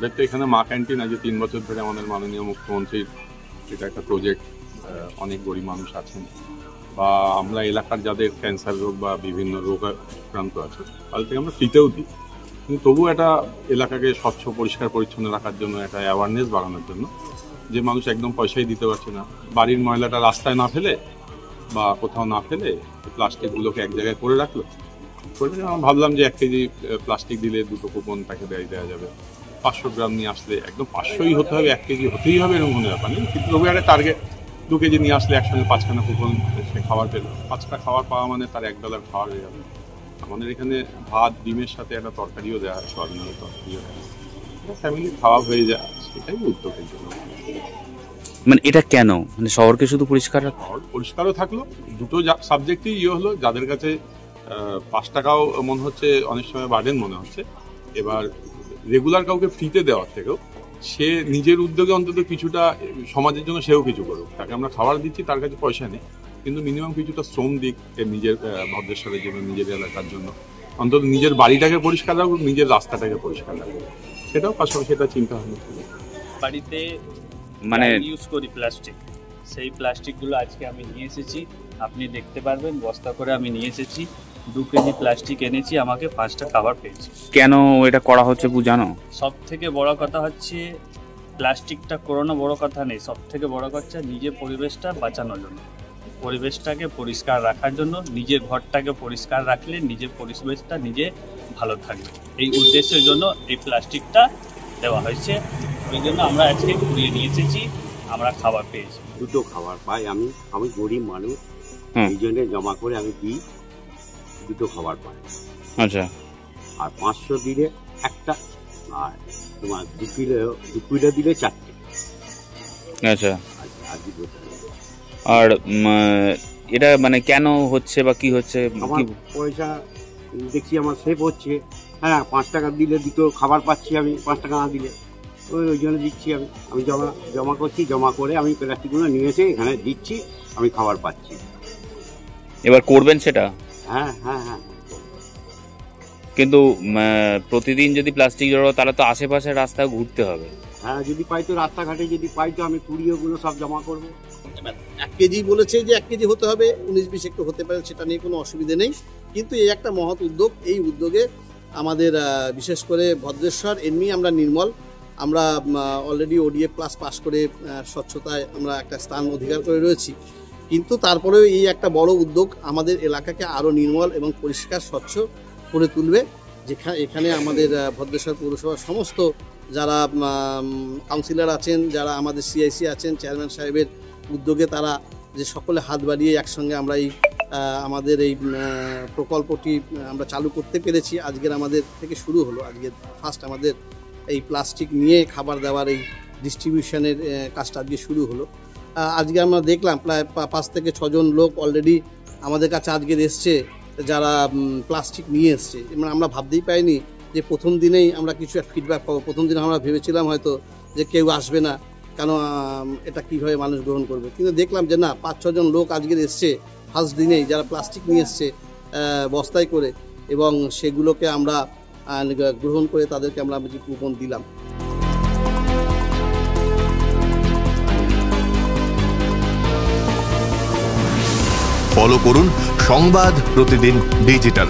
আমাদের তো এখানে মা ক্যান্টিন আছে 3 বছর ধরে, আমাদের মাননীয় মুখ্যমন্ত্রীর এটা একটা প্রজেক্ট। অনেক গরিব মানুষ আছেন বা আমরা এলাকার যাদের ক্যান্সার রোগ বা বিভিন্ন রোগ আক্রান্ত আছে তাদের থেকে আমরা ফ্রিতেও দিই, কিন্তু তবুও একটা এলাকাকে স্বচ্ছ পরিষ্কার পরিচ্ছন্ন রাখার জন্য, একটা অ্যাওয়ারনেস বাড়ানোর জন্য, যে মানুষ একদম পয়সাই দিতে পারছে না, বাড়ির ময়লাটা রাস্তায় না ফেলে বা কোথাও না ফেলে প্লাস্টিকগুলোকে এক জায়গায় করে রাখলো। আমরা ভাবলাম যে 1 কেজি প্লাস্টিক দিলে 2টো কুপন তাকে দেওয়া যাবে। 500 গ্রাম নিয়ে আসলে একদম 500ই হতে হবে, 1 কেজি হতেই হবে এরকম কোনো ব্যাপার নেই, কিন্তু তবু একটা টার্গেট 2 কেজি নিয়ে আসলে একসঙ্গে 5খানা কুপন সে খাবার পেল। 5টা খাবার পাওয়া মানে তার $1 খাওয়ার হয়ে যাবে। আমাদের এখানে ভাত ডিমের সাথে একটা তরকারিও দেওয়া হয়, সয়াবিনের তরকারিও দেওয়া হয়, ফ্যামিলি খাওয়া হয়ে যায়, সেটাই উদ্যোগের জন্য। মানে এটা কেন, মানে শহরকে শুধু পরিষ্কার পরিষ্কারও থাকলো, দুটো সাবজেক্টই হলো। যাদের কাছে 5 টাকাও মনে হচ্ছে অনেক সময় বার্ডেন মনে হচ্ছে, এবার রেগুলার কাউকে ফ্রিতে দেওয়ার থেকেও সে নিজের উদ্যোগে অন্তত কিছুটা সমাজের জন্য সেও কিছু করুক। তাকে আমরা খাবার দিচ্ছি, তার কাছে পয়সা নেই, কিন্তু মিনিমাম কিছুটা শ্রম দিক নিজের ভদ্রেশ্বরের জন্য, নিজের এলাকার জন্য, অন্তত নিজের বাড়িটাকে পরিষ্কার রাখুক, নিজের রাস্তাটাকে পরিষ্কার রাখুক, সেটাও পাশাপাশি সেটা চিন্তা ভাবনা। বাড়িতে মানে ইউজ করি প্লাস্টিক, সেই প্লাস্টিকগুলো আজকে আমি নিয়ে এসেছি, আপনি দেখতে পারবেন বস্তা করে আমি নিয়ে এসেছি। 2 কেজি প্লাস্টিক এনেছি, আমাকে 5টা খাবার পেয়েছি। কেন এটা করা হচ্ছে জানো? সব থেকে বড় কথা হচ্ছে প্লাস্টিকটা করোনা বড় কথা নেই, সব থেকে বড় কথা নিজের পরিবেশটা বাঁচানোর জন্য, পরিবেশটাকে পরিষ্কার রাখার জন্য। নিজের ঘরটাকে পরিষ্কার রাখলে নিজের পরিবেশটা নিজে ভালো থাকবে, এই উদ্দেশ্যের জন্য এই প্লাস্টিকটা দেওয়া হয়েছে। ওই জন্য আমরা আজকে ঘুরিয়ে নিয়ে এসেছি, আমরা খাবার পেয়েছি। 2টো খাবার পাই। আমি গরিব মানুষ, এই জন্য জমা করে আমি দিই, 2টো খাবার পাই। আচ্ছা, আর 500 দিলে একটা, আর তোমার 2 কিলো দিলে 4টে। আচ্ছা, আর এটা মানে কেন হচ্ছে বা কি হচ্ছে? আমার পয়সা দেখছি আমার সেভ হচ্ছে। হ্যাঁ, 5 টাকা দিলে 2টো খাবার পাচ্ছি আমি, 5 টাকা না দিলে ওই জন্য দিচ্ছি। আমি জমা করছি, জমা করে আমি প্লাস্টিকগুলো নিয়ে এসে এখানে দিচ্ছি, আমি খাবার পাচ্ছি। এবার করবেন সেটা? হ্যাঁ হ্যাঁ হ্যাঁ। কিন্তু প্রতিদিন যদি প্লাস্টিক জড়ো, তাহলে তো আশেপাশের রাস্তা ঘুরতে হবে। হ্যাঁ, যদি পাই তো, রাস্তাঘাটে যদি পাই তো আমি কুড়িয়েগুলো সব জমা করবো। 1 কেজি বলেছে যে 1 কেজি হতে হবে, 19-20 একটু হতে পারে, সেটা নিয়ে কোনো অসুবিধে নেই। কিন্তু এই একটা মহৎ উদ্যোগ, এই উদ্যোগে আমাদের বিশেষ করে ভদ্রেশ্বর, এমনি আমরা নির্মল, আমরা অলরেডি ODA+ পাস করে স্বচ্ছতায় আমরা একটা স্থান অধিকার করে রয়েছি, কিন্তু তারপরেও এই একটা বড় উদ্যোগ আমাদের এলাকাকে আরও নির্মল এবং পরিষ্কার স্বচ্ছ করে তুলবে। এখানে আমাদের ভদ্রেশ্বর পৌরসভার সমস্ত যারা কাউন্সিলর আছেন, যারা আমাদের CIC আছেন, চেয়ারম্যান সাহেবের উদ্যোগে তারা যে সকলে হাত বাড়িয়ে একসঙ্গে আমরা এই আমাদের এই প্রকল্পটি আমরা চালু করতে পেরেছি। আজকের আমাদের থেকে শুরু হলো, আজকে ফার্স্ট আমাদের এই প্লাস্টিক নিয়ে খাবার দেওয়ার এই ডিস্ট্রিবিউশনের কাজটা আজকে শুরু হলো। আজকে আমরা দেখলাম প্রায় 5 থেকে 6 জন লোক অলরেডি আমাদের কাছে আজকের এসছে, যারা প্লাস্টিক নিয়ে এসছে। মানে আমরা ভাবতেই পাইনি যে প্রথম দিনেই আমরা কিছু ফিডব্যাক পাবো। প্রথম দিনে আমরা ভেবেছিলাম হয়তো যে কেউ আসবে না, কেন এটা কীভাবে মানুষ গ্রহণ করবে, কিন্তু দেখলাম যে না, 5-6 জন লোক আজকের এসছে ফার্স্ট দিনেই, যারা প্লাস্টিক নিয়ে এসছে বস্তায় করে, এবং সেগুলোকে আমরা গ্রহণ করে তাদেরকে আমরা কুপন দিলাম। ফলো করুন সংবাদ প্রতিদিন ডিজিটাল।